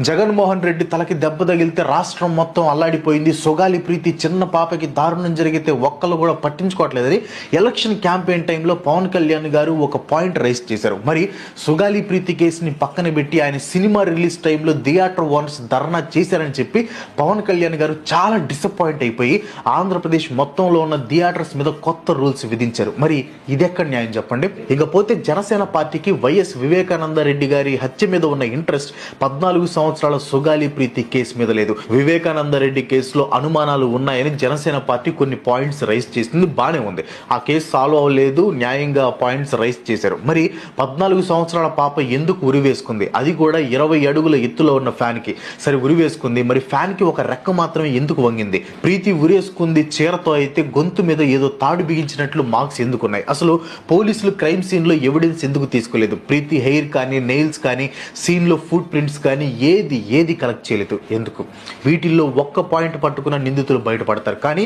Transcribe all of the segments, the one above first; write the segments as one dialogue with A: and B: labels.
A: జగన్మోహన్ రెడ్డి తలకి దెబ్బ తగిలితే రాష్ట్రం మొత్తం అల్లాడిపోయింది. సుగాలి ప్రీతి చిన్న పాపకి దారుణం జరిగితే ఒక్కళ్ళు కూడా పట్టించుకోవట్లేదని ఎలక్షన్ క్యాంపెయిన్ టైంలో పవన్ కళ్యాణ్ గారు ఒక పాయింట్ రైజ్ చేశారు. మరి సుగాలి ప్రీతి కేసుని పక్కన పెట్టి ఆయన సినిమా రిలీజ్ టైంలో థియేటర్ ఓనర్స్ ధర్నా చేశారని చెప్పి పవన్ కళ్యాణ్ గారు చాలా డిసప్పాయింట్ అయిపోయి ఆంధ్రప్రదేశ్ మొత్తంలో ఉన్న థియేటర్స్ మీద కొత్త రూల్స్ విధించారు. మరి ఇదెక్కడ న్యాయం చెప్పండి? ఇకపోతే జనసేన పార్టీకి వైఎస్ వివేకానంద రెడ్డి గారి హత్య మీద ఉన్న ఇంట్రెస్ట్ 14 సంవత్సరాల సుగాలి ప్రీతి కేసు మీద లేదు. వివేకానంద రెడ్డి కేసులో అనుమానాలు ఉన్నాయని జనసేన పార్టీ కొన్ని పాయింట్స్ రైజ్ చేసింది, బానే ఉంది. ఆ కేసు సాల్వ్ అవ్వలేదు, న్యాయంగా పాయింట్స్ రైజ్ చేశారు. మరి 14 సంవత్సరాల పాప ఎందుకు ఉరివేసుకుంది? అది కూడా 20 అడుగుల ఎత్తులో ఉన్న ఫ్యాన్ కి. సరే ఉరివేసుకుంది, మరి ఫ్యాన్ కి ఒక రెక్క మాత్రమే ఎందుకు వంగింది? ప్రీతి ఉరేసుకుంది చీరతో అయితే గొంతు మీద ఏదో తాడు బిగించినట్లు మార్క్స్ ఎందుకున్నాయి? అసలు పోలీసులు క్రైమ్ సీన్ లో ఎవిడెన్స్ ఎందుకు తీసుకోలేదు? ప్రీతి హెయిర్ కానీ నెయిల్స్ కానీ సీన్ లో ఫుట్ ప్రింట్స్ కానీ ఏది కలెక్ట్ చేయలేదు. ఎందుకు? వీటిల్లో ఒక్క పాయింట్ పట్టుకున్న నిందితులు బయటపడతారు, కానీ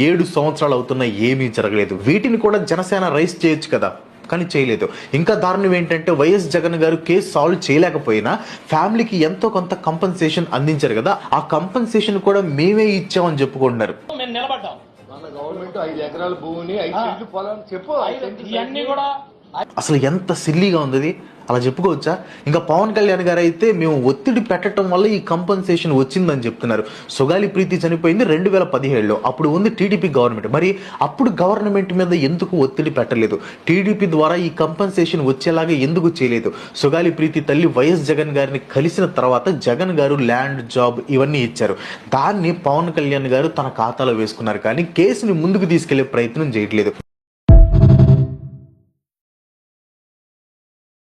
A: 7 సంవత్సరాలు అవుతున్నా ఏమీ జరగలేదు. వీటిని కూడా జనసేన రైస్ చేయొచ్చు కదా, కానీ చేయలేదు. ఇంకా దారుణం ఏంటంటే వైఎస్ జగన్ గారు కేసు సాల్వ్ చేయలేకపోయినా ఫ్యామిలీకి ఎంతో కొంత కంపెన్సేషన్ అందించారు కదా, ఆ కంపెన్సేషన్ కూడా మేమే ఇచ్చామని చెప్పుకుంటున్నారు. అసలు ఎంత సిల్లీగా ఉంది, అలా చెప్పుకోవచ్చా? ఇంకా పవన్ కళ్యాణ్ గారు అయితే మేము ఒత్తిడి పెట్టడం వల్ల ఈ కంపెన్సేషన్ వచ్చిందని చెప్తున్నారు. సుగాలి ప్రీతి చనిపోయింది 2017లో, అప్పుడు ఉంది టీడీపీ గవర్నమెంట్. మరి అప్పుడు గవర్నమెంట్ మీద ఎందుకు ఒత్తిడి పెట్టలేదు? టీడీపీ ద్వారా ఈ కంపెన్సేషన్ వచ్చేలాగా ఎందుకు చేయలేదు? సుగాలి ప్రీతి తల్లి వైఎస్ జగన్ గారిని కలిసిన తర్వాత జగన్ గారు ల్యాండ్, జాబ్ ఇవన్నీ ఇచ్చారు. దాన్ని పవన్ కళ్యాణ్ గారు తన ఖాతాలో వేసుకున్నారు, కానీ కేసుని ముందుకు తీసుకెళ్లే ప్రయత్నం చేయట్లేదు.